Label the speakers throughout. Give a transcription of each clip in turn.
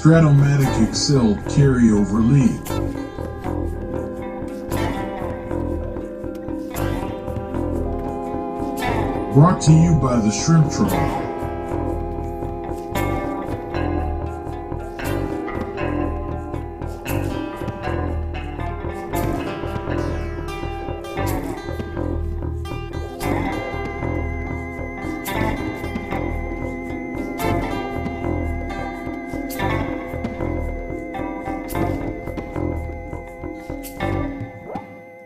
Speaker 1: Strat-O-Matic Excel Carryover League. Brought to you by the Shrimp Troll.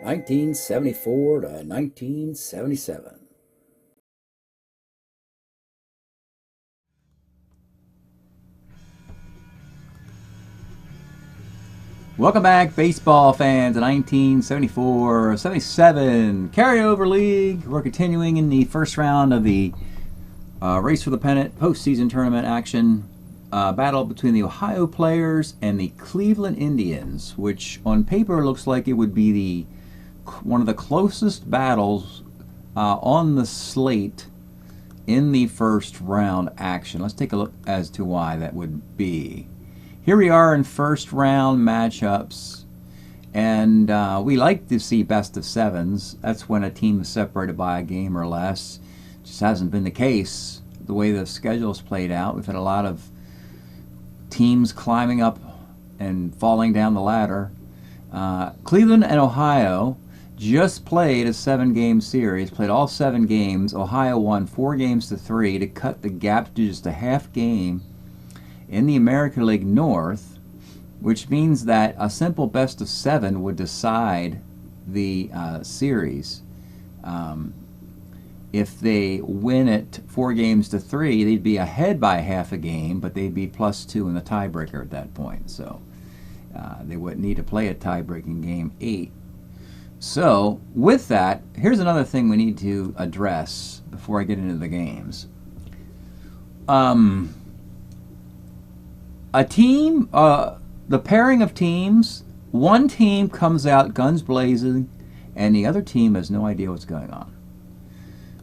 Speaker 2: (1974 to 1977). Welcome back, baseball fans. 1974-77 Carryover League. We're continuing in the first round of the Race for the Pennant postseason tournament action. Battle between the Ohio players and the Cleveland Indians, which on paper looks like it would be one of the closest battles on the slate in the first round action. Let's take a look as to why that would be. Here we are in first round matchups, and we like to see best of sevens. That's when a team is separated by a game or less. Just hasn't been the case the way the schedule's played out. We've had a lot of teams climbing up and falling down the ladder. Cleveland and Ohio just played a 7-game series, played all 7 games. Ohio won 4-3 to cut the gap to just a half game in the American League North, which means that a simple best of 7 would decide the series. If they win it 4-3, they'd be ahead by half a game, but they'd be +2 in the tiebreaker at that point. So they wouldn't need to play a tie-breaking game 8. So with that, here's another thing we need to address before I get into the games. A team, the pairing of teams, one team comes out guns blazing, and the other team has no idea what's going on.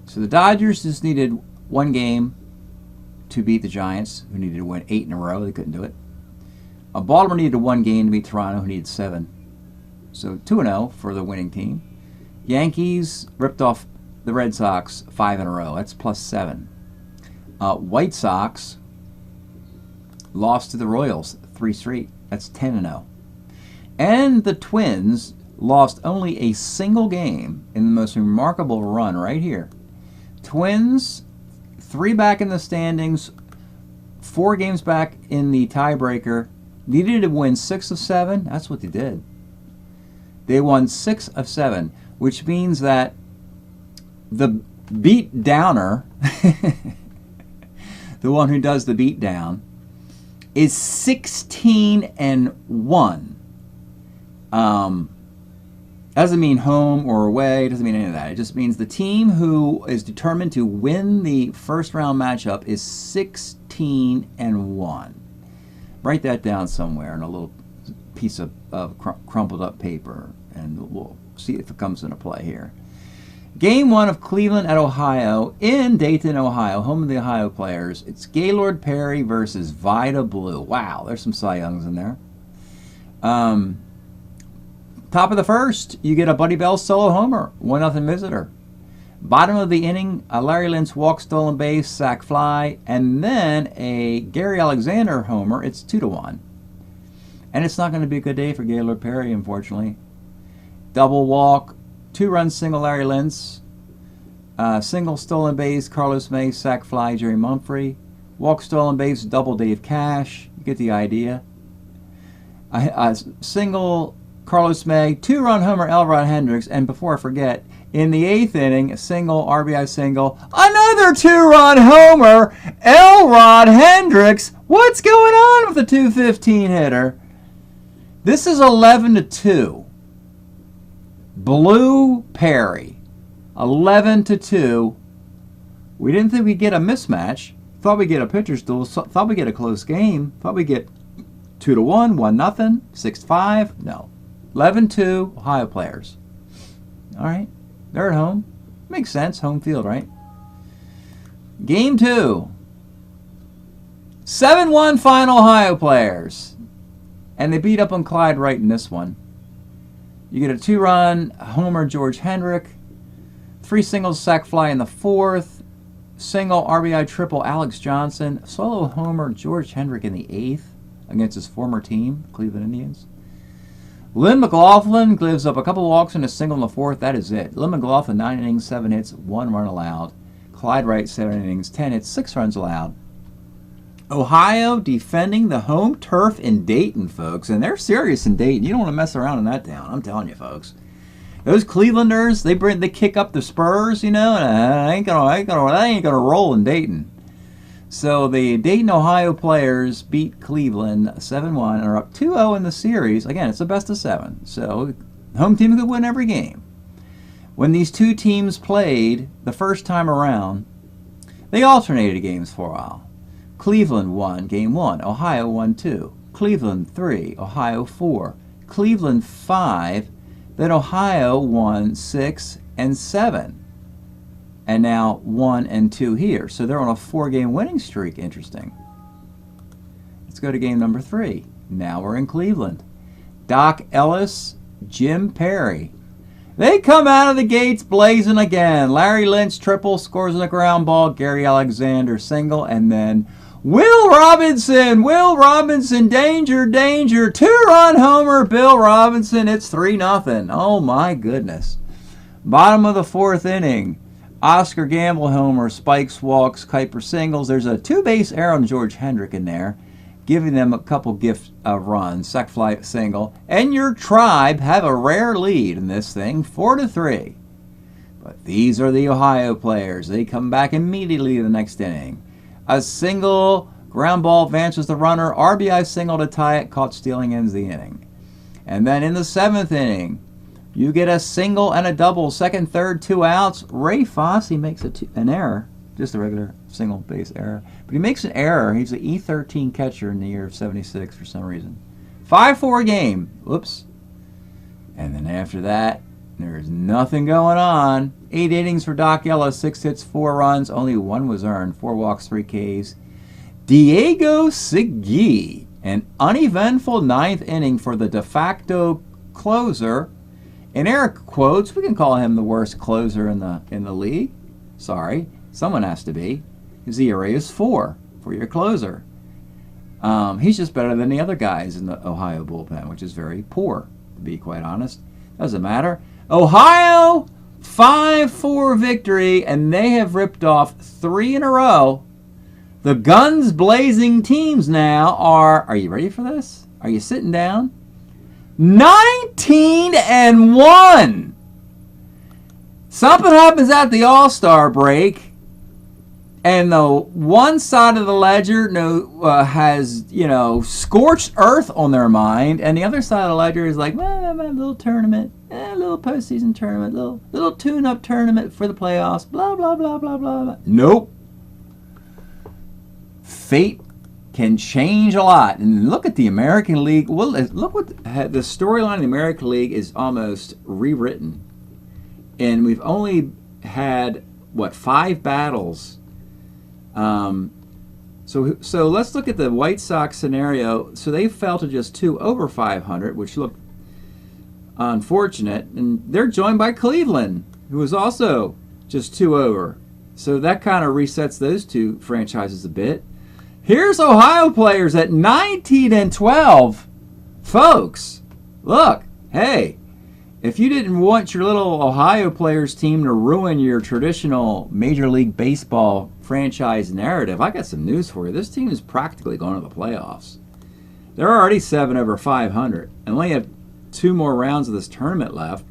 Speaker 2: So the Dodgers just needed 1 game to beat the Giants, who needed to win 8 in a row. They couldn't do it. Baltimore needed 1 game to beat Toronto, who needed 7. So 2-0 for the winning team. Yankees ripped off the Red Sox 5 in a row. That's +7. White Sox lost to the Royals 3 straight. That's 10-0. And the Twins lost only a single game in the most remarkable run right here. Twins, 3 back in the standings, 4 games back in the tiebreaker, needed to win 6 of 7. That's what they did. They won 6 of 7, which means that the beat downer, the one who does the beat down, is 16-1. Doesn't mean home or away, doesn't mean any of that. It just means the team who is determined to win the first round matchup is 16-1. Write that down somewhere in a little piece of crumpled up paper, and we'll see if it comes into play here. Game 1 of Cleveland at Ohio in Dayton, Ohio, home of the Ohio players. It's Gaylord Perry versus Vida Blue. Wow, there's some Cy Youngs in there. Top of the first, you get a Buddy Bell solo homer, 1-0 visitor. Bottom of the inning, a Larry Lentz walk, stolen base, sac fly, and then a Gary Alexander homer. It's 2-1. And it's not going to be a good day for Gaylord Perry, unfortunately. Double walk, 2-run single Larry Lentz, single stolen base, Carlos May, sac fly, Jerry Mumphrey, walk, stolen base, double Dave Cash. You get the idea. A single Carlos May, 2-run homer Elrod Hendricks, and before I forget, in the 8th inning, a single, RBI single, another 2-run homer Elrod Hendricks. What's going on with the 215 hitter? This is 11-2. Blue Perry, 11-2. We didn't think we'd get a mismatch. Thought we'd get a pitcher's duel. Thought we'd get a close game. Thought we'd get 2-1, 1-0, 6-5. No. 11-2 Ohio players. All right. They're at home. Makes sense. Home field, right? Game 2. 7-1 final Ohio players. And they beat up on Clyde Wright in this one. You get a 2-run homer, George Hendrick. 3 singles, sac fly in the 4th. Single, RBI triple, Alex Johnson. Solo homer, George Hendrick in the 8th against his former team, Cleveland Indians. Lynn McLaughlin gives up a couple walks and a single in the 4th. That is it. Lynn McLaughlin, 9 innings, 7 hits, 1 run allowed. Clyde Wright, 7 innings, 10 hits, 6 runs allowed. Ohio defending the home turf in Dayton, folks. And they're serious in Dayton. You don't want to mess around in that town. I'm telling you, folks. Those Clevelanders, they kick up the Spurs, you know, and that ain't gonna roll in Dayton. So the Dayton, Ohio players beat Cleveland 7-1 and are up 2-0 in the series. Again, it's a best of 7. So the home team could win every game. When these two teams played the first time around, they alternated games for a while. Cleveland won game 1, Ohio won 2. Cleveland 3, Ohio 4. Cleveland 5, then Ohio won 6 and 7. And now 1 and 2 here. So they're on a 4-game winning streak. Interesting. Let's go to game number 3. Now we're in Cleveland. Doc Ellis, Jim Perry. They come out of the gates blazing again. Larry Lynch triple, scores on a ground ball. Gary Alexander single, and then Will Robinson, danger, 2-run homer, Bill Robinson, it's 3-0. Oh my goodness. Bottom of the 4th inning, Oscar Gamble homer, Spikes walks, Kuiper singles. There's a 2-base error on George Hendrick in there, giving them a couple gift runs, sac fly single, and your Tribe have a rare lead in this thing, 4-3. But these are the Ohio players. They come back immediately the next inning. A single, ground ball advances the runner, RBI single to tie it, caught stealing ends the inning. And then in the 7th inning, you get a single and a double, second, third, 2 outs. Ray Fosse makes an error, just a regular single base error. But he makes an error. He's an E13 catcher in the year of 76 for some reason. 5-4 game. Whoops. And then after that, there's nothing going on. 8 innings for Doc Ellis, 6 hits, 4 runs. Only 1 was earned. 4 walks, 3 Ks. Diego Segui, an uneventful 9th inning for the de facto closer. In air quotes, we can call him the worst closer in the league. Sorry, someone has to be. His ERA is 4 for your closer. He's just better than the other guys in the Ohio bullpen, which is very poor, to be quite honest. Doesn't matter. Ohio, 5-4 victory, and they have ripped off 3 in a row. The guns blazing teams now are you ready for this? Are you sitting down? 19-1. Something happens at the All-Star break, and the one side of the ledger has, scorched earth on their mind, and the other side of the ledger is like, well, a little tournament, a little postseason tournament, little tune-up tournament for the playoffs, blah, blah, blah, blah, blah, blah. Nope. Fate can change a lot. And look at the American League. Well, look what the storyline in the American League is almost rewritten. And we've only had, 5 battles. So let's look at the White Sox scenario. So they fell to just 2 over 500, which looked unfortunate. And they're joined by Cleveland, who is also just 2 over. So that kind of resets those two franchises a bit. Here's Ohio players at 19-12. Folks, look, hey, if you didn't want your little Ohio players team to ruin your traditional Major League Baseball franchise narrative, I got some news for you. This team is practically going to the playoffs. They're already 7 over 500 and only have 2 more rounds of this tournament left.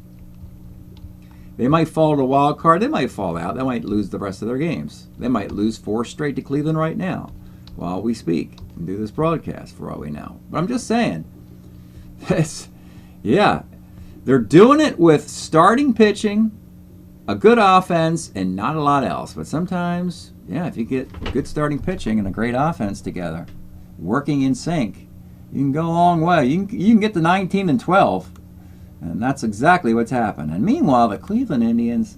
Speaker 2: They might fall to a wild card. They might fall out. They might lose the rest of their games. They might lose 4 straight to Cleveland right now while we speak and do this broadcast for all we know. But I'm just saying, they're doing it with starting pitching, a good offense, and not a lot else. But sometimes, if you get good starting pitching and a great offense together, working in sync, you can go a long way. You can get to 19-12, and that's exactly what's happened. And meanwhile, the Cleveland Indians,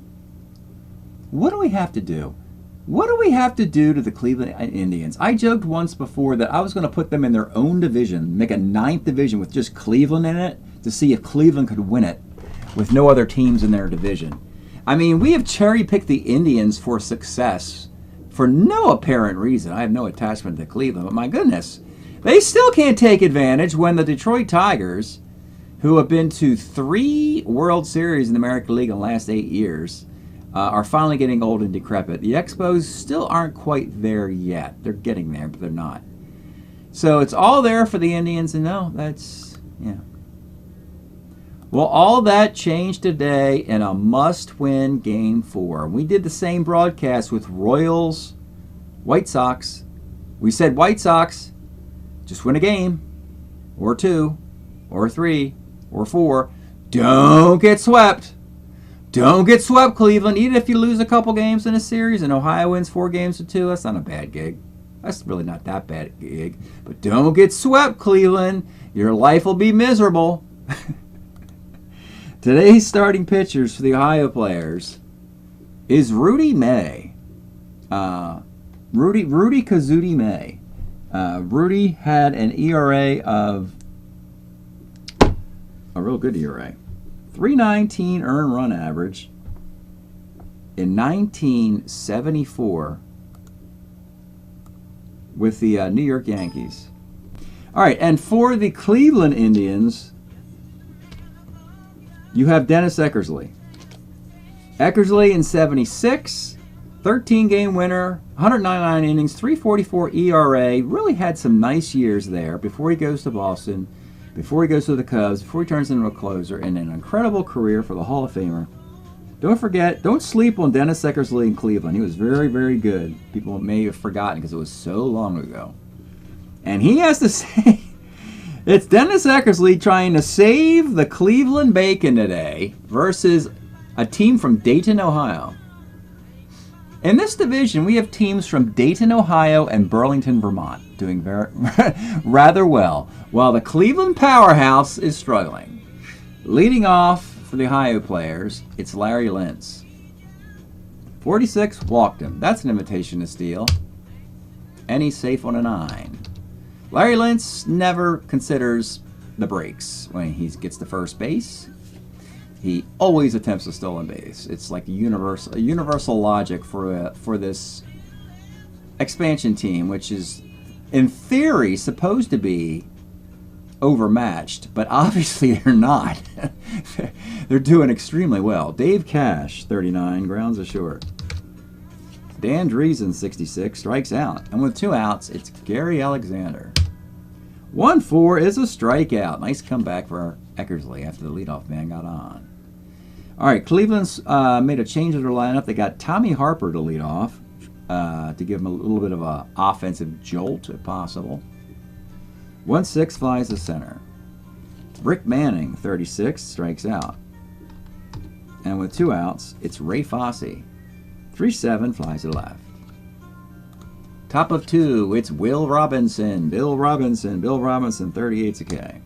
Speaker 2: what do we have to do? What do we have to do to the Cleveland Indians? I joked once before that I was going to put them in their own division, make a 9th division with just Cleveland in it to see if Cleveland could win it with no other teams in their division. I mean, we have cherry-picked the Indians for success for no apparent reason. I have no attachment to Cleveland, but my goodness, they still can't take advantage when the Detroit Tigers, who have been to 3 World Series in the American League in the last 8 years, are finally getting old and decrepit. The Expos still aren't quite there yet. They're getting there, but they're not. So it's all there for the Indians, and no, that's, yeah. Well, all that changed today in a must-win Game 4. We did the same broadcast with Royals, White Sox. We said White Sox, just win a game, or 2, or 3, or 4. Don't get swept. Don't get swept, Cleveland. Even if you lose a couple games in a series and Ohio wins 4 games to 2, that's not a bad gig. That's really not that bad a gig. But don't get swept, Cleveland. Your life will be miserable. Today's starting pitchers for the Ohio players is Rudy May. Rudy Kazuti May. Rudy had an ERA of a real good ERA. 3.19 earned run average in 1974 with the New York Yankees. All right, and for the Cleveland Indians, you have Dennis Eckersley. Eckersley in 76, 13-game winner, 199 innings, 3.44 ERA. Really had some nice years there before he goes to Boston, before he goes to the Cubs, before he turns into a closer, and an incredible career for the Hall of Famer. Don't forget, don't sleep on Dennis Eckersley in Cleveland. He was very, very good. People may have forgotten because it was so long ago. And he has to say, it's Dennis Eckersley trying to save the Cleveland Bacon today versus a team from Dayton, Ohio. In this division, we have teams from Dayton, Ohio and Burlington, Vermont doing rather well, while the Cleveland powerhouse is struggling. Leading off for the Ohio players, it's Larry Lintz. 46, walked him. That's an invitation to steal. And he's safe on a 9. Larry Lintz never considers the breaks when he gets to first base. He always attempts a stolen base. It's like a universal logic for this expansion team, which is, in theory, supposed to be overmatched, but obviously they're not. They're doing extremely well. Dave Cash, 39, grounds a short. Dan Driesen, 66, strikes out. And with 2 outs, it's Gary Alexander. 1-4 is a strikeout. Nice comeback for Eckersley after the leadoff man got on. All right, Cleveland's made a change in their lineup. They got Tommy Harper to lead off to give him a little bit of an offensive jolt, if possible. 1-6 flies to center. Rick Manning, 36, strikes out. And with 2 outs, it's Ray Fosse. 3-7 flies to left. Top of 2, it's Will Robinson. Bill Robinson, 38's a K.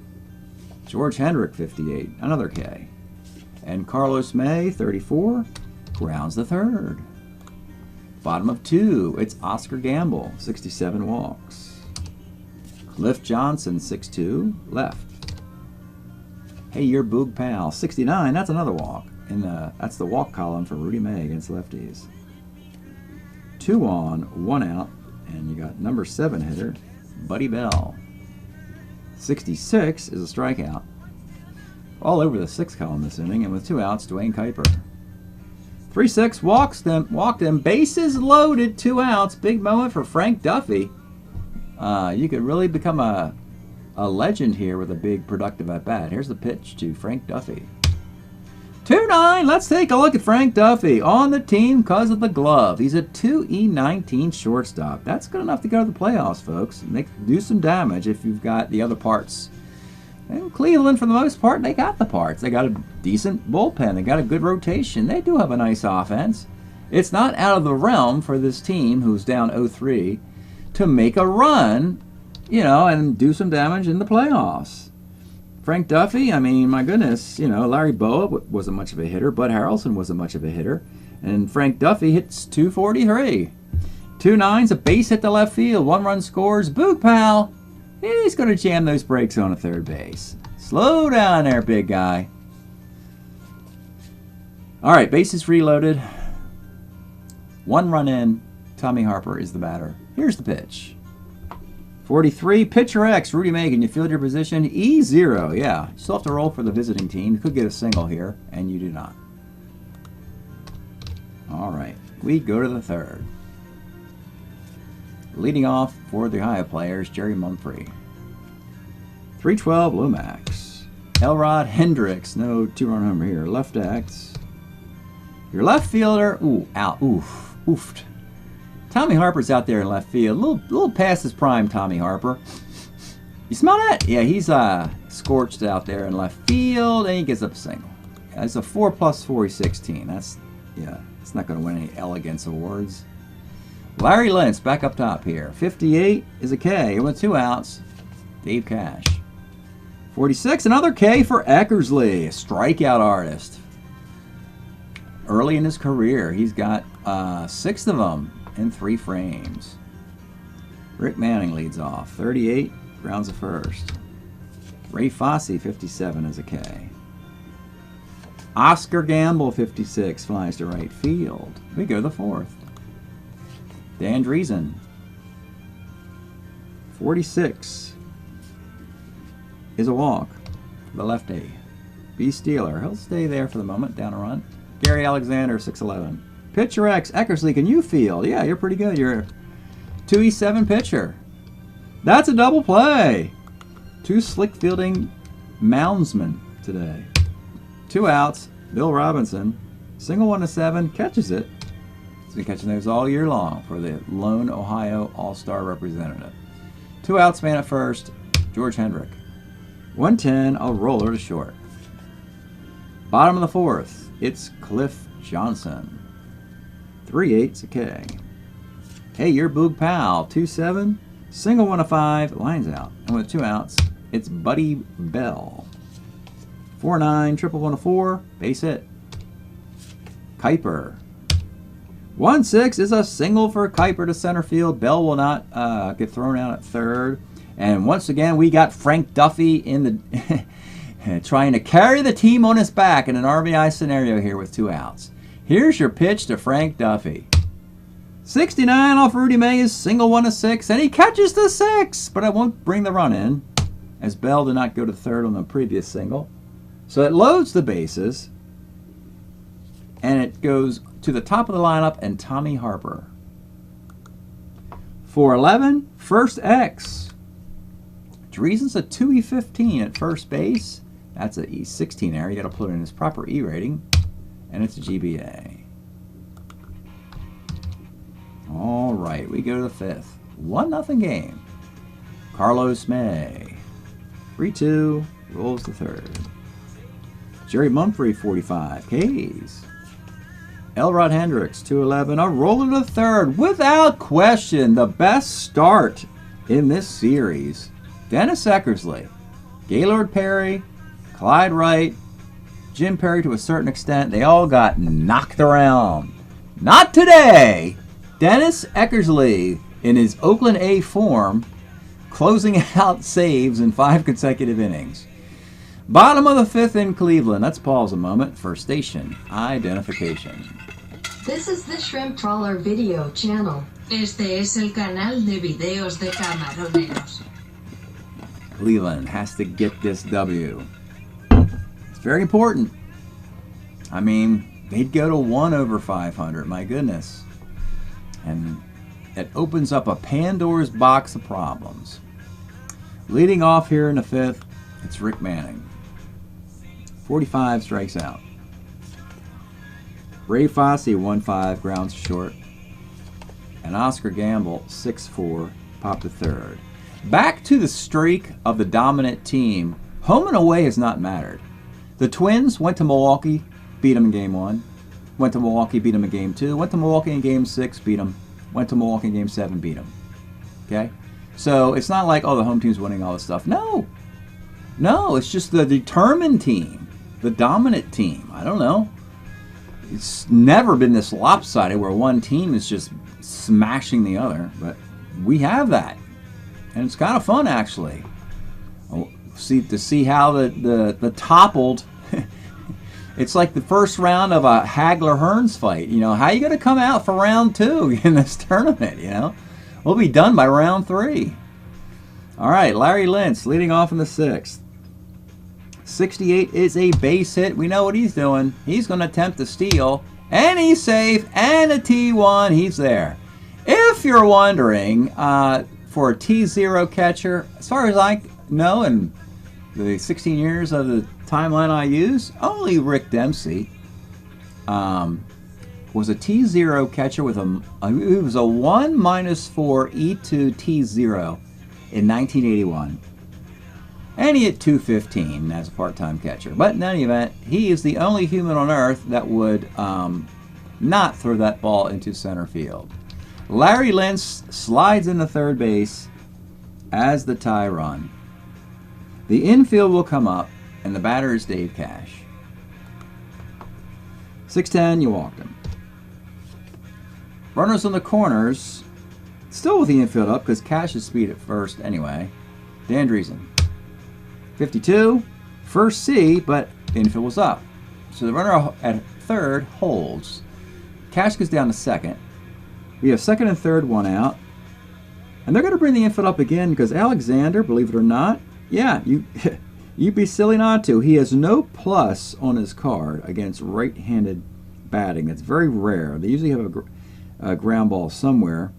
Speaker 2: George Hendrick, 58, another K. And Carlos May, 34, grounds the 3rd. Bottom of 2, it's Oscar Gamble, 67 walks. Cliff Johnson, 6'2", left. Hey, your Boog pal, 69, that's another walk. And that's the walk column for Rudy May against lefties. 2 on, 1 out, and you got number 7 hitter, Buddy Bell. 66 is a strikeout. All over the 6th column this inning, and with 2 outs, Dwayne Kuiper. 3-6 walked him, bases loaded, 2 outs. Big moment for Frank Duffy. You could really become a legend here with a big productive at bat. Here's the pitch to Frank Duffy. 2-9. Let's take a look at Frank Duffy on the team because of the glove. He's a 2E19 shortstop. That's good enough to go to the playoffs, folks. Do some damage if you've got the other parts. And Cleveland, for the most part, they got the parts. They got a decent bullpen. They got a good rotation. They do have a nice offense. It's not out of the realm for this team, who's down 0-3, to make a run, and do some damage in the playoffs. Frank Duffy, I mean, my goodness, you know, Larry Boa wasn't much of a hitter. Bud Harrelson wasn't much of a hitter. And Frank Duffy hits 243. 2 nines, a base hit to left field. 1 run scores. Boog Pal, he's going to jam those brakes on a third base. Slow down there, big guy. All right, bases reloaded. 1 run in. Tommy Harper is the batter. Here's the pitch. 43, pitcher X, Rudy Megan. You field your position. E0, yeah. You still have to roll for the visiting team. You could get a single here, and you do not. All right, we go to the third. Leading off for the Ohio players, Jerry Mumphrey. 312, Lomax. Elrod Hendricks, no 2-run homer here. Left X. Your left fielder, ooh, out, oof, oofed. Tommy Harper's out there in left field. A little past his prime, Tommy Harper. You smell that? Yeah, he's scorched out there in left field, and he gets up a single. Yeah, it's a 4 + 4, he's 16. That's, yeah, it's not going to win any elegance awards. Larry Lentz back up top here. 58 is a K with 2 outs. Dave Cash. 46, another K for Eckersley, a strikeout artist. Early in his career, he's got 6 of them in 3 frames. Rick Manning leads off. 38, grounds at first. Ray Fosse, 57 is a K. Oscar Gamble, 56, flies to right field. We go to the 4th. Dan Driesen, 46, is a walk. The lefty. B. Steeler, he'll stay there for the moment, down a run. Gary Alexander, 6'11". Pitcher X, Eckersley, can you field? Yeah, you're pretty good. You're a 2E7 pitcher. That's a double play. 2 slick fielding moundsmen today. 2 outs. Bill Robinson, single 1 to 7, catches it. He's been catching those all year long for the lone Ohio All-Star representative. 2 outs, man at first. George Hendrick. 110, a roller to short. Bottom of the 4th, it's Cliff Johnson. 3/8's a K. Hey, you're Boog Pal. 2-7, single 1 to 5, lines out. And with 2 outs, it's Buddy Bell. 4-9, triple 1 to 4, base hit. Kuiper. 1-6 is a single for Kuiper to center field. Bell will not get thrown out at third. And once again, we got Frank Duffy in the trying to carry the team on his back in an RBI scenario here with 2 outs. Here's your pitch to Frank Duffy. 69 off Rudy Mays, single 1 to 6, and he catches the 6, but I won't bring the run in, as Bell did not go to third on the previous single. So it loads the bases, and it goes to the top of the lineup and Tommy Harper. 4-11, first X. Driesen's a 2E15 at first base. That's an E16 error. You got to put it in his proper E rating. And it's a GBA. All right, we go to the 5th. 1-0 game. Carlos May. 3-2, rolls the 3rd. Jerry Mumphrey, 45 Ks. Elrod Hendricks, 211, a roller to 3rd. Without question, the best start in this series. Dennis Eckersley, Gaylord Perry, Clyde Wright, Jim Perry to a certain extent, they all got knocked around. Not today. Dennis Eckersley, in his Oakland A form, closing out saves in 5 consecutive innings. Bottom of the 5th in Cleveland. Let's pause a moment for station identification.
Speaker 3: This is the Shrimp Trawler video channel.
Speaker 4: Este es el canal de videos de camaroneros.
Speaker 2: Cleveland has to get this W. It's very important. I mean, they'd go to 1 over 500, my goodness. And it opens up a Pandora's box of problems. Leading off here in the 5th, it's Rick Manning. 45 strikes out. Ray Fosse, 1-5, grounds short. And Oscar Gamble, 6-4, popped to 3rd. Back to the streak of the dominant team. Home and away has not mattered. The Twins went to Milwaukee, beat them in Game 1. Went to Milwaukee, beat them in Game 2. Went to Milwaukee in Game 6, beat them. Went to Milwaukee in Game 7, beat them. Okay? So it's not like, oh, the home team's winning all this stuff. No! No, it's just the determined team, the dominant team. I don't know. It's never been this lopsided where one team is just smashing the other, but we have that, and it's kind of fun actually. To see how the toppled. It's like the first round of a Hagler-Hearns fight. You know, how are you going to come out for round 2 in this tournament, you know? We'll be done by round 3. All right, Larry Lentz leading off in the 6th. 68 is a base hit. We know what he's doing. He's going to attempt to steal, and he's safe, and a T1, he's there. If you're wondering, for a T0 catcher, as far as I know, and the 16 years of the timeline I use, only Rick Dempsey was a T0 catcher with it was a 1-4 E2 T0 in 1981. And he hit 215 as a part-time catcher. But in any event, he is the only human on earth that would not throw that ball into center field. Larry Lentz slides into third base as the tie run. The infield will come up, and the batter is Dave Cash. 6-10, you walked him. Runners on the corners, still with the infield up because Cash is speed at first anyway. Dan Driesen. 52, first C, but infield was up. So the runner at third holds. Cash goes down to second. We have second and third, one out. And they're going to bring the infield up again because Alexander, believe it or not, yeah, you'd be silly not to. He has no plus on his card against right-handed batting. That's very rare. They usually have a ground ball somewhere,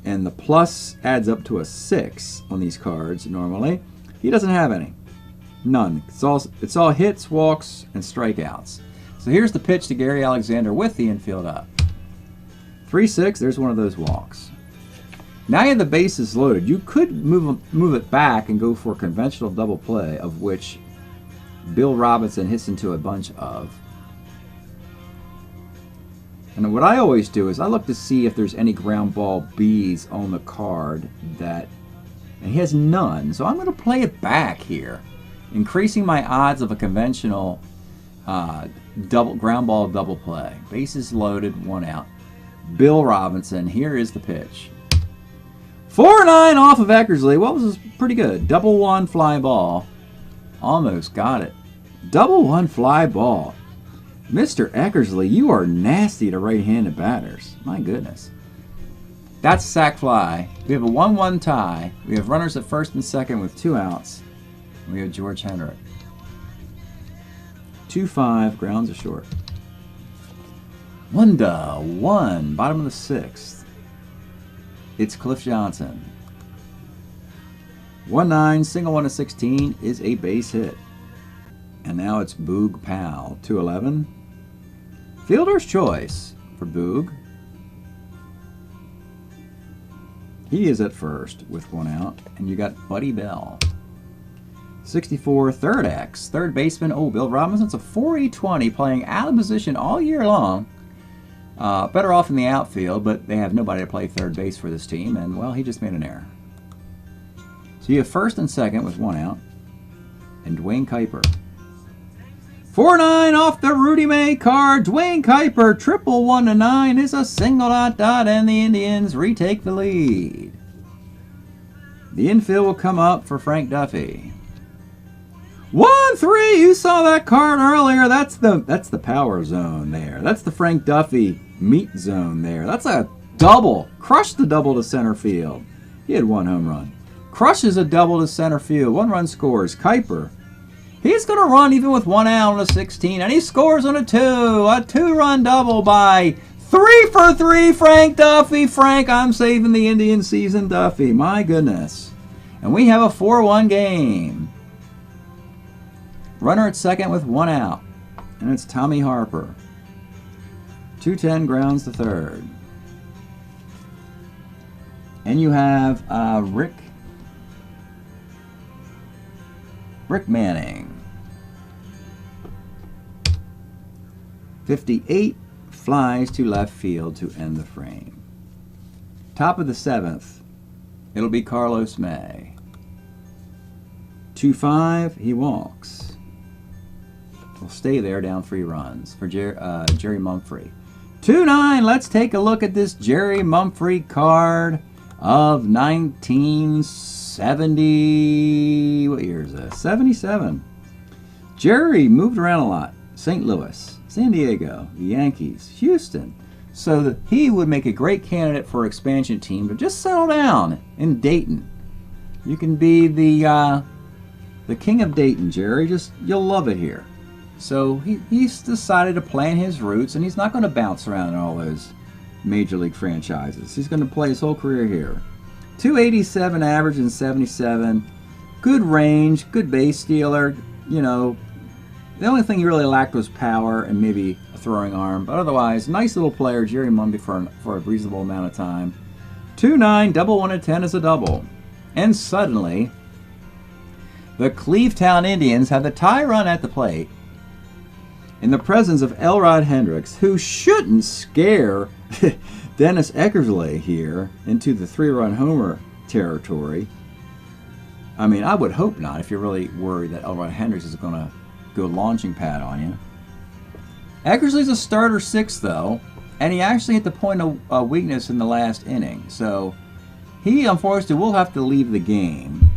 Speaker 2: and the plus adds up to a 6 on these cards normally. He doesn't have any. None. It's all hits, walks, and strikeouts. So here's the pitch to Gary Alexander with the infield up. 3-6, there's one of those walks. Now you have the bases loaded. You could move it back and go for a conventional double play, of which Bill Robinson hits into a bunch of. And what I always do is I look to see if there's any ground ball B's on the card and he has none. So I'm going to play it back here, increasing my odds of a conventional ground ball double play. Bases loaded, one out. Bill Robinson, here is the pitch. 4-9 off of Eckersley. Well, this is pretty good. Double one fly ball. Almost got it. Double one fly ball. Mr. Eckersley, you are nasty to right-handed batters. My goodness. That's sac fly. We have a 1-1 tie. We have runners at first and second with 2 outs. We have George Hendrick. 2-5, grounds are short. 1-1, bottom of the 6th. It's Cliff Johnson. 1-9, single 1 to 16 is a base hit. And now it's Boog Powell. 2-11. Fielder's choice for Boog. He is at first with 1 out. And you got Buddy Bell. 64, third X. Third baseman. Oh, Bill Robinson's a 4-20 playing out of position all year long. Better off in the outfield, but they have nobody to play third base for this team, and, well, he just made an error. So you have first and second with 1 out, and Dwayne Kuiper. 4-9 off the Rudy May card. Dwayne Kuiper, triple 1-9 is a single dot, and the Indians retake the lead. The infield will come up for Frank Duffy. 1-3, you saw that card earlier. That's the power zone there. That's the Frank Duffy meat zone there. That's a double. Crushed the double to center field. He had 1 home run. Crushes a double to center field. 1 run scores. Kuiper. He's going to run even with 1 out on a 16, and he scores on a 2. A 2-run double by 3 for 3, Frank Duffy. Frank, I'm saving the Indian season, Duffy. My goodness. And we have a 4-1 game. Runner at second with 1 out, and it's Tommy Harper. 2-10 grounds to third. And you have Rick Manning. 58 flies to left field to end the frame. Top of the 7th, it'll be Carlos May. 2-5, he walks. We'll stay there, down 3 runs for Jerry Mumphrey. 2-9, let's take a look at this Jerry Mumphrey card of 1970. What year is this? 77. Jerry moved around a lot. St. Louis, San Diego, the Yankees, Houston. So that he would make a great candidate for expansion team, but just settle down in Dayton. You can be the king of Dayton, Jerry. You'll love it here. So he's decided to plant his roots, and he's not going to bounce around in all those major league franchises. He's going to play his whole career here. 287 average in 77. Good range, good base stealer. You know, the only thing he really lacked was power and maybe a throwing arm. But otherwise, nice little player, Jerry Mumphrey, for a reasonable amount of time. 2-9, double 1 at 10 is a double. And suddenly, the Clevetown Indians have the tie run at the plate in the presence of Elrod Hendricks, who shouldn't scare Dennis Eckersley here into the 3-run homer territory. I mean, I would hope not if you're really worried that Elrod Hendricks is going to go launching pad on you. Eckersley's a starter 6, though, and he actually hit the point of weakness in the last inning. So he, unfortunately, will have to leave the game.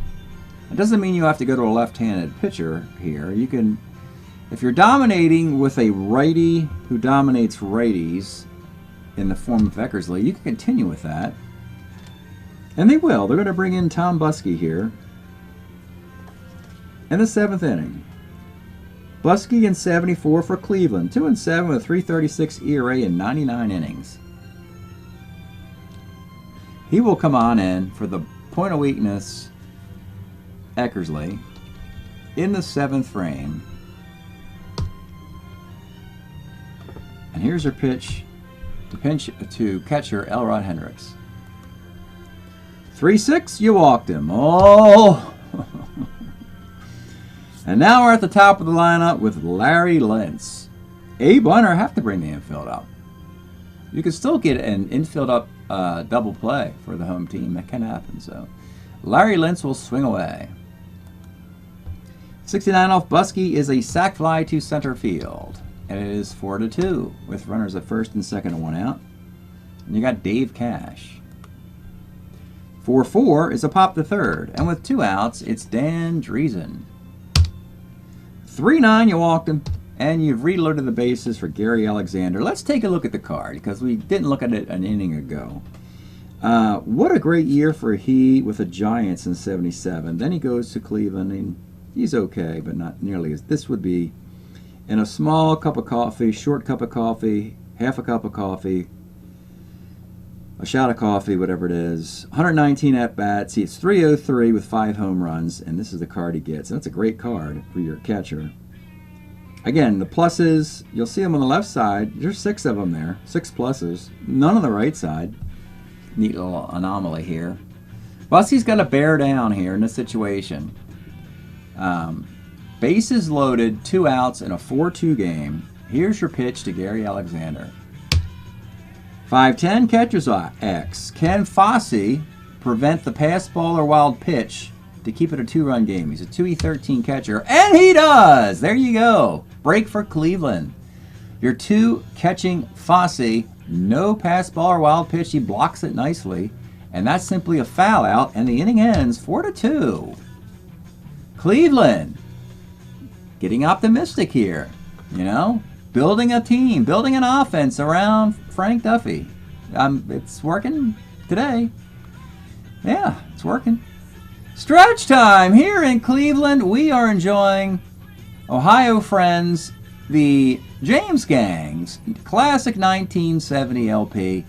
Speaker 2: It doesn't mean you have to go to a left-handed pitcher here. You can, if you're dominating with a righty who dominates righties in the form of Eckersley, you can continue with that. And they will. They're going to bring in Tom Buskey here in the 7th inning. Buskey in 74 for Cleveland. 2-7 with a 3.36 ERA in 99 innings. He will come on in for the point of weakness Eckersley in the 7th frame. And here's her pitch to catcher Elrod Hendricks. 3-6, you walked him. Oh! And now we're at the top of the lineup with Larry Lentz. Abe Bunner have to bring the infield up. You can still get an infield up double play for the home team. That can happen. So Larry Lentz will swing away. 69 off Buskey is a sac fly to center field. And it is 4-2 with runners at first and second and 1 out. And you got Dave Cash. 4-4 is a pop to third. And with 2 outs, it's Dan Driesen. 3-9, you walked him. And you've reloaded the bases for Gary Alexander. Let's take a look at the card because we didn't look at it an inning ago. What a great year for he with the Giants in 77. Then he goes to Cleveland and he's okay, but not nearly as this would be in a small cup of coffee, short cup of coffee, half a cup of coffee, a shot of coffee, whatever it is. 119 at-bats. He's 303 with 5 home runs, and this is the card he gets. And that's a great card for your catcher. Again, the pluses, you'll see them on the left side. There's 6 of them there, 6 pluses. None on the right side. Neat little anomaly here. Buskey's got to bear down here in this situation. Bases loaded, 2 outs in a 4-2 game. Here's your pitch to Gary Alexander. 5-10 catcher's X. Can Fosse prevent the pass ball or wild pitch to keep it a 2-run game? He's a 2E13 catcher, and he does! There you go. Break for Cleveland. Your 2 catching Fosse, no pass ball or wild pitch. He blocks it nicely, and that's simply a foul out, and the inning ends 4-2. Cleveland getting optimistic here, you know? Building a team, building an offense around Frank Duffy. It's working today. Yeah, it's working. Stretch time here in Cleveland. We are enjoying Ohio Friends, the James Gang's classic 1970 LP.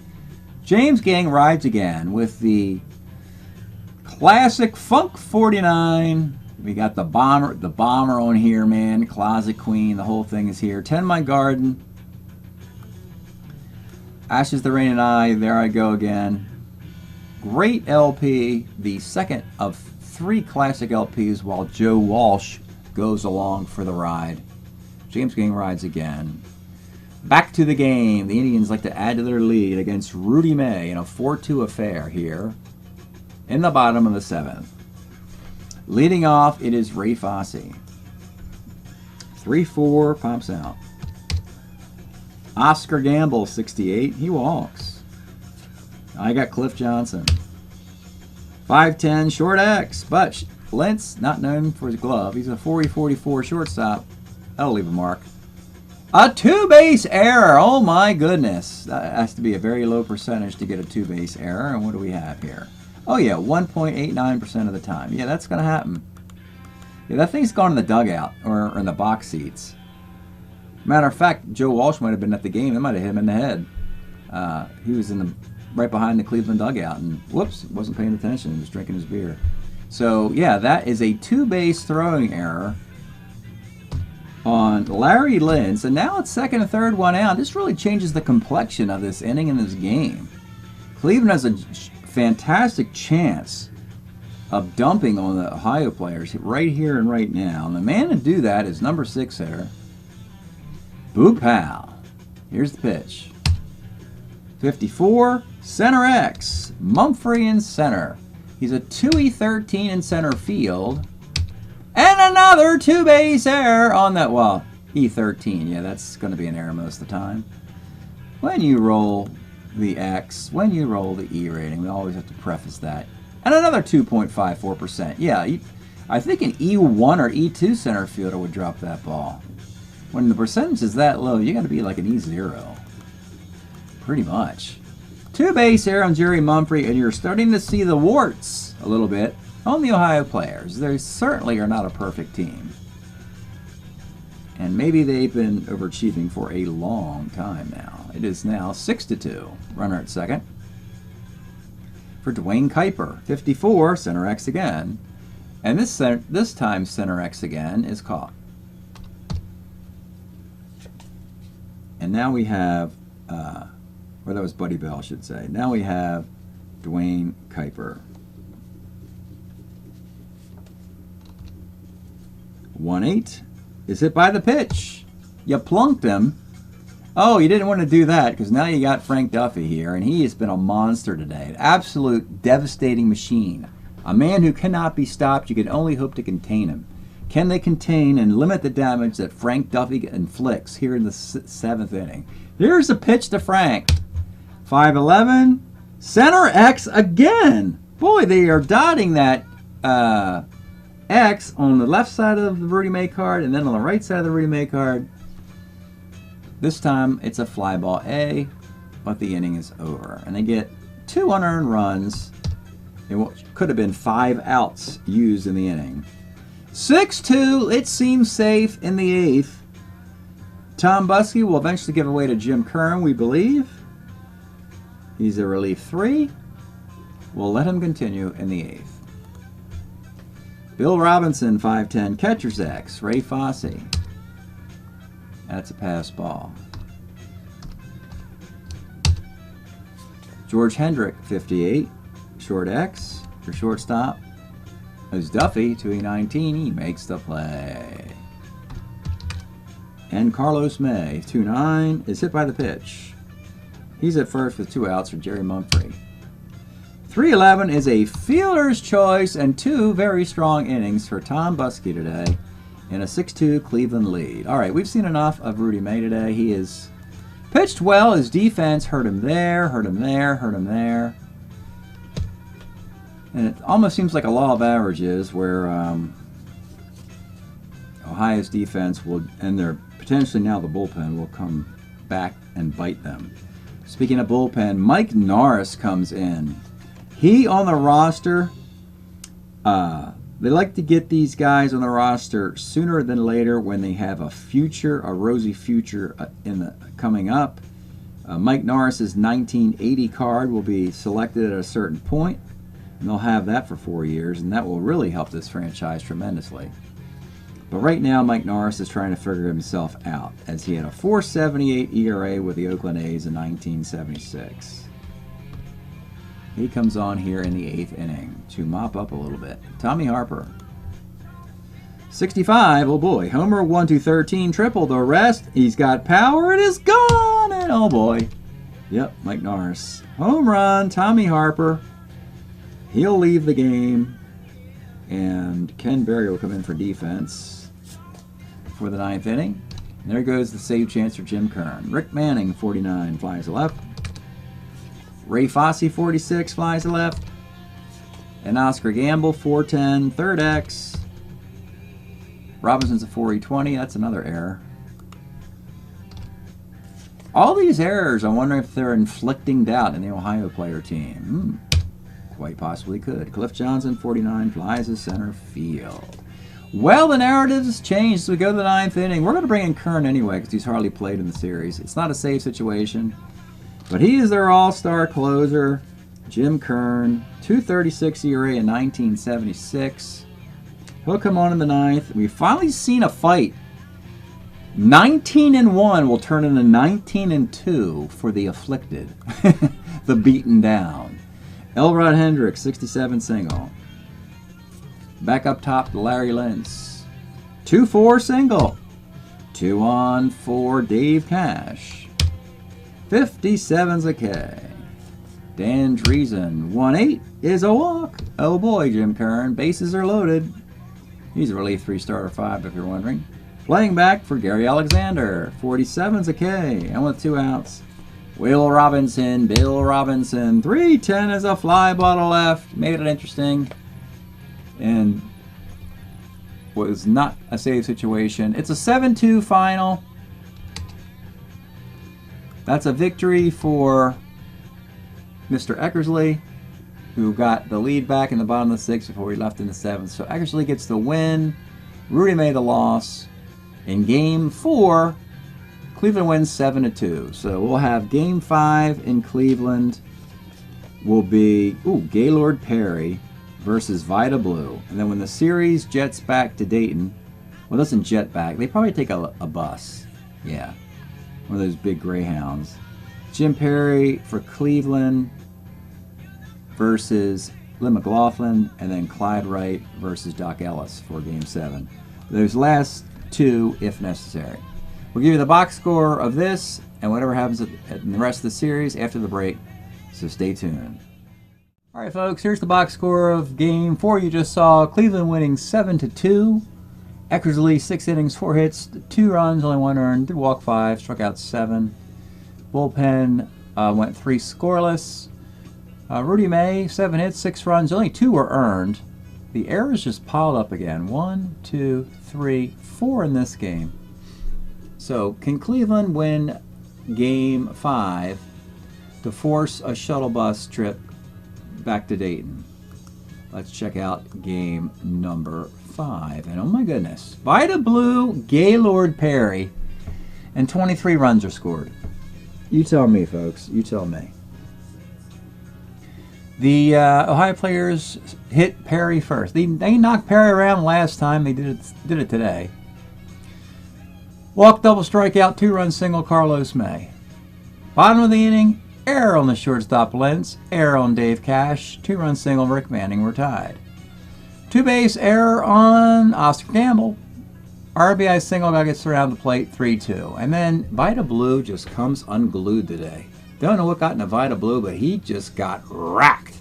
Speaker 2: James Gang rides again with the classic Funk 49. We got the bomber on here, man. Closet Queen, the whole thing is here. 10 My Garden. Ashes, the Rain, and I. There I go again. Great LP. The second of 3 classic LPs while Joe Walsh goes along for the ride. James Gang rides again. Back to the game. The Indians like to add to their lead against Rudy May in a 4-2 affair here in the bottom of the 7th. Leading off, it is Ray Fosse. 3-4 pops out. Oscar Gamble, 68. He walks. I got Cliff Johnson. 5-10 short X. But Lentz, not known for his glove. He's a 40-44 shortstop. That'll leave a mark. A two-base error. Oh my goodness. That has to be a very low percentage to get a two-base error. And what do we have here? Oh yeah, 1.89% of the time. Yeah, that's going to happen. Yeah, that thing's gone in the dugout or in the box seats. Matter of fact, Joe Walsh might have been at the game. That might have hit him in the head. He was in the right behind the Cleveland dugout, and whoops, wasn't paying attention. He was drinking his beer. So yeah, that is a two-base throwing error on Larry Lentz, and now it's second and third, one out. This really changes the complexion of this inning and this game. Cleveland has a fantastic chance of dumping on the Ohio players right here and right now. And the man to do that is number 6 hitter, Boo Powell. Here's the pitch. 54, center X, Mumphrey in center. He's a 2E13 in center field. And another two-base error on that, well, E13. Yeah, that's going to be an error most of the time. When you roll the X, when you roll the E rating, we always have to preface that. And another 2.54%. Yeah, I think an E1 or E2 center fielder would drop that ball. When the percentage is that low, you got to be like an E0. Pretty much. Two-base error on Jerry Mumphrey, and you're starting to see the warts a little bit on the Ohio players. They certainly are not a perfect team. And maybe they've been overachieving for a long time now. It is now 6-2. Runner at second. For Dwayne Kuiper, 54, center X again. And this time center X again is caught. And now we have, or that was Buddy Bell, I should say. Now we have Dwayne Kuiper. 1-8 is hit by the pitch. You plunked him. Oh, you didn't want to do that because now you got Frank Duffy here, and he has been a monster today. An absolute devastating machine. A man who cannot be stopped. You can only hope to contain him. Can they contain and limit the damage that Frank Duffy inflicts here in the 7th inning? Here's a pitch to Frank. 5-11. Center X again. Boy, they are dotting that X on the left side of the Rudy May card and then on the right side of the Rudy May card. This time it's a fly ball A, but the inning is over. And they get 2 unearned runs in what could have been 5 outs used in the inning. 6-2, it seems safe in the 8th. Tom Buskey will eventually give away to Jim Kern, we believe. He's a relief 3. We'll let him continue in the 8th. Bill Robinson, 5-10, catcher's X, Ray Fosse. That's a pass ball. George Hendrick, 58, short X for shortstop. There's Duffy, 2E19, he makes the play. And Carlos May, 2-9, is hit by the pitch. He's at first with 2 outs for Jerry Mumphrey. 3-11 is a fielder's choice and 2 very strong innings for Tom Buskey today in a 6-2 Cleveland lead. All right, we've seen enough of Rudy May today. He has pitched well. His defense hurt him there, hurt him there, hurt him there. And it almost seems like a law of averages where Ohio's defense will, and their potentially now the bullpen, will come back and bite them. Speaking of bullpen, Mike Norris comes in. He on the roster, they like to get these guys on the roster sooner than later when they have a future, a rosy future coming up. Mike Norris's 1980 card will be selected at a certain point, and they'll have that for 4 years, and that will really help this franchise tremendously. But right now, Mike Norris is trying to figure himself out, as he had a 4.78 ERA with the Oakland A's in 1976. He comes on here in the 8th inning to mop up a little bit. Tommy Harper. 65, oh boy. Homer, 1-2-13, triple. The rest, he's got power, it is gone! And oh boy. Yep, Mike Norris. Home run, Tommy Harper. He'll leave the game. And Ken Berry will come in for defense for the 9th inning. And there goes the save chance for Jim Kern. Rick Manning, 49, flies to left. Ray Fosse, 46, flies to left. And Oscar Gamble, 410, third X. Robinson's a 420. That's another error. All these errors, I wonder if they're inflicting doubt in the Ohio player team. Quite possibly could. Cliff Johnson, 49, flies to center field. Well, the narrative's changed as we go to the 9th inning. We're going to bring in Kern anyway because he's hardly played in the series. It's not a safe situation, but he is their all-star closer, Jim Kern, 2.36 ERA in 1976. He'll come on in the 9th. We've finally seen a fight. 19-1 will turn into 19-2 for the afflicted, the beaten down. Elrod Hendricks, 67 single. Back up top to Larry Lentz. 2-4 single. 2 on for Dave Cash. 57's a K. Dan Driesen, 1-8 is a walk. Oh boy, Jim Kern. Bases are loaded. He's a relief 3-starter 5 if you're wondering. Playing back for Gary Alexander. 47's a K. And with 2 outs, Bill Robinson, 310 is a fly ball to left. Made it interesting. And was not a safe situation. It's a 7-2 final. That's a victory for Mr. Eckersley, who got the lead back in the bottom of the 6th before he left in the 7th. So Eckersley gets the win. Rudy made the loss. In Game 4, Cleveland wins 7-2. So we'll have Game 5 in Cleveland will be Gaylord Perry versus Vida Blue. And then when the series jets back to Dayton, well, it doesn't jet back. They probably take a bus. Yeah, one of those big Greyhounds. Jim Perry for Cleveland versus Lynn McLaughlin, and then Clyde Wright versus Doc Ellis for Game 7. Those last 2, if necessary. We'll give you the box score of this and whatever happens in the rest of the series after the break, so stay tuned. All right, folks, here's the box score of Game 4. You just saw Cleveland winning 7-2. Eckersley, 6 innings, 4 hits, 2 runs, only 1 earned, did walk 5, struck out 7. Bullpen went 3 scoreless. Rudy May, 7 hits, 6 runs, only 2 were earned. The errors just piled up again. 1, 2, 3, 4 in this game. So can Cleveland win Game 5 to force a shuttle bus trip back to Dayton? Let's check out game number 5. And oh my goodness, Vida Blue, Gaylord Perry, and 23 runs are scored. You tell me, folks. You tell me. The Ohio players hit Perry first. They knocked Perry around last time. They did it today. Walk, double, strikeout, 2-run single, Carlos May. Bottom of the inning, error on the shortstop Lentz, error on Dave Cash, 2-run single, Rick Manning were tied. 2-base error on Oscar Gamble. RBI single, guy gets around the plate, 3-2. And then Vida Blue just comes unglued today. Don't know what got into Vida Blue, but he just got racked.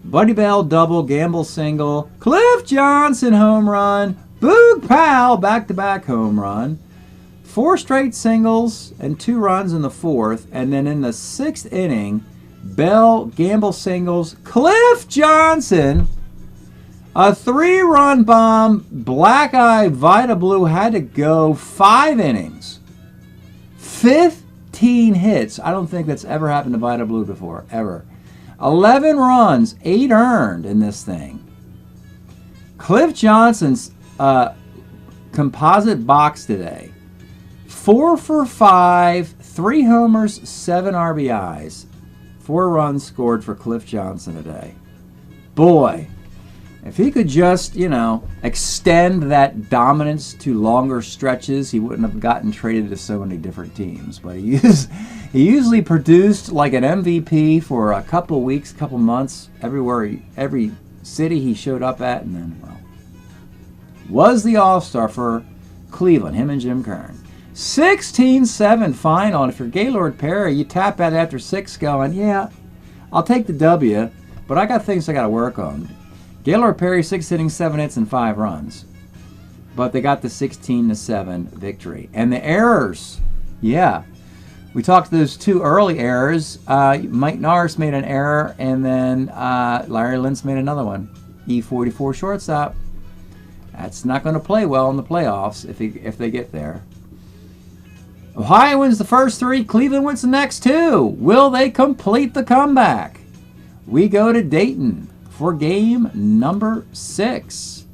Speaker 2: Buddy Bell double, Gamble single, Cliff Johnson home run, Boog Powell back-to-back home run, 4 straight singles and 2 runs in the 4th, and then in the 6th inning, Bell, Gamble singles, Cliff Johnson, a 3-run bomb, black eye, Vida Blue had to go 5 innings, 15 hits. I don't think that's ever happened to Vida Blue before, ever. 11 runs, 8 earned in this thing. Cliff Johnson's composite box today. 4 for 5, 3 homers, 7 RBIs. 4 runs scored for Cliff Johnson today. Boy, if he could just, extend that dominance to longer stretches, he wouldn't have gotten traded to so many different teams. But he usually produced like an MVP for a couple weeks, couple months, every city he showed up at, and then, was the All-Star for Cleveland, him and Jim Kern. 16-7 final, and if you're Gaylord Perry, you tap out after 6 going, yeah, I'll take the W, but I got things I got to work on. Gaylord Perry, 6 innings, 7 hits, and 5 runs. But they got the 16-7 victory. And the errors, yeah. We talked those 2 early errors. Mike Norris made an error, and then Larry Lentz made another one. E44 shortstop. That's not going to play well in the playoffs if they get there. Ohio wins the first 3. Cleveland wins the next 2. Will they complete the comeback? We go to Dayton for game number 6.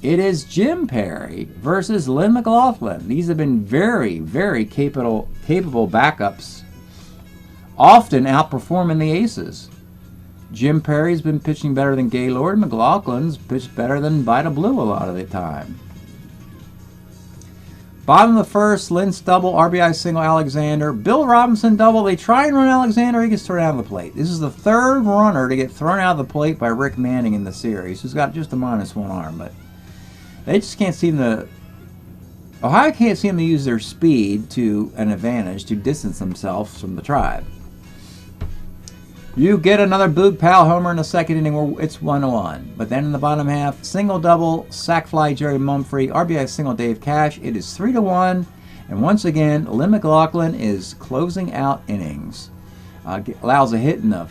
Speaker 2: It is Jim Perry versus Lynn McLaughlin. These have been very, very capable backups, often outperforming the aces. Jim Perry's been pitching better than Gaylord. McLaughlin's pitched better than Vita Blue a lot of the time. Bottom of the first, Lynn's double, RBI single, Alexander. Bill Robinson double. They try and run Alexander. He gets thrown out of the plate. This is the 3rd runner to get thrown out of the plate by Rick Manning in the series, who's got just a -1 arm. But they just can't seem to... Ohio can't seem to use their speed to an advantage to distance themselves from the Tribe. You get another Boog Powell homer in the 2nd inning where it's 1-1. But then in the bottom half, single double, sac fly Jerry Mumphrey, RBI single Dave Cash. It is 3-1. And once again, Lynn McLaughlin is closing out innings. Allows a hit in the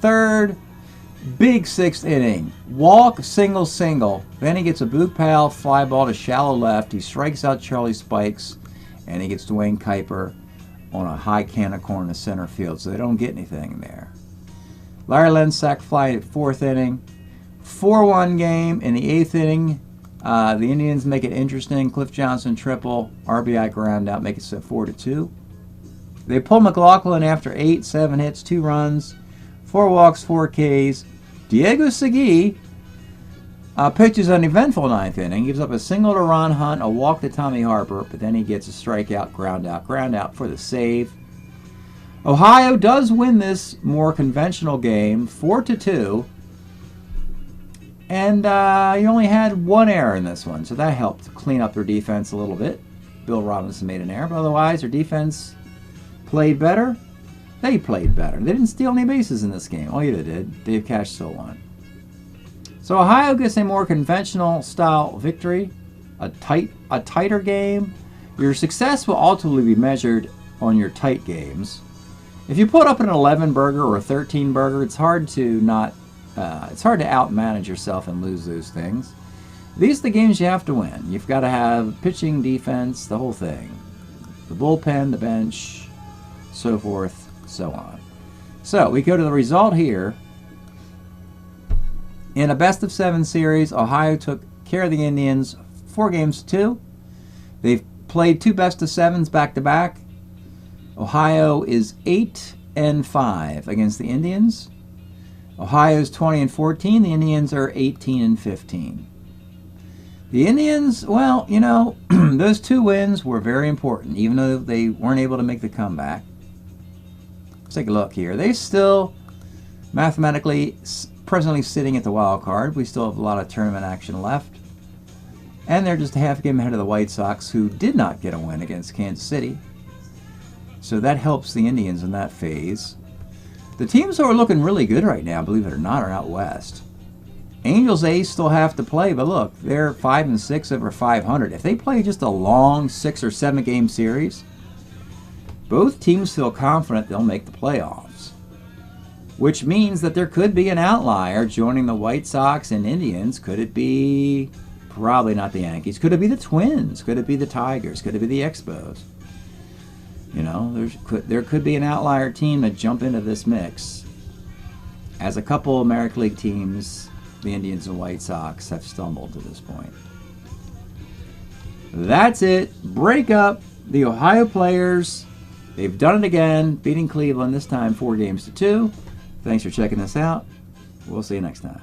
Speaker 2: 3rd. Big 6th inning. Walk, single, single. Then he gets a Boog Powell fly ball to shallow left. He strikes out Charlie Spikes. And he gets Dwayne Kuiper on a high can of corn to center field. So they don't get anything there. Larry Lentz sac fly at 4th inning. 4-1 game in the 8th inning. The Indians make it interesting. Cliff Johnson triple, RBI ground out, make it 4-2. They pull McLaughlin after 8, 7 hits, 2 runs, 4 walks, 4 Ks. Diego Segui pitches an eventful 9th inning. Gives up a single to Ron Hunt, a walk to Tommy Harper, but then he gets a strikeout, ground out for the save. Ohio does win this more conventional game, 4-2. And you only had 1 error in this one, so that helped clean up their defense a little bit. Bill Robinson made an error, but otherwise their defense played better. They played better. They didn't steal any bases in this game. Oh, yeah, they did. Dave Cash still won. So Ohio gets a more conventional style victory, a tighter game. Your success will ultimately be measured on your tight games. If you put up an 11 burger or a 13 burger, it's hard to outmanage yourself and lose those things. These are the games you have to win. You've got to have pitching, defense, the whole thing. The bullpen, the bench, so forth, so on. So we go to the result here. In a best-of-7 series, Ohio took care of the Indians 4-2. They've played 2 best-of-7s back-to-back. Ohio is 8-5 against the Indians. Ohio's 20-14. The Indians are 18-15. The Indians, well, you know, those 2 wins were very important, even though they weren't able to make the comeback. Let's take a look here. They still mathematically presently sitting at the wild card. We still have a lot of tournament action left. And they're just a half game ahead of the White Sox, who did not get a win against Kansas City. So that helps the Indians in that phase. The teams who are looking really good right now, believe it or not, are out west. Angels A's still have to play, but look, they're 5-6 over 500. If they play just a long 6 or 7 game series, both teams feel confident they'll make the playoffs. Which means that there could be an outlier joining the White Sox and Indians. Could it be, probably not the Yankees, could it be the Twins? Could it be the Tigers? Could it be the Expos? You know, there could be an outlier team that jump into this mix. As a couple American League teams, the Indians and White Sox, have stumbled to this point. That's it. Break up the Ohio players. They've done it again, beating Cleveland, this time 4-2. Thanks for checking this out. We'll see you next time.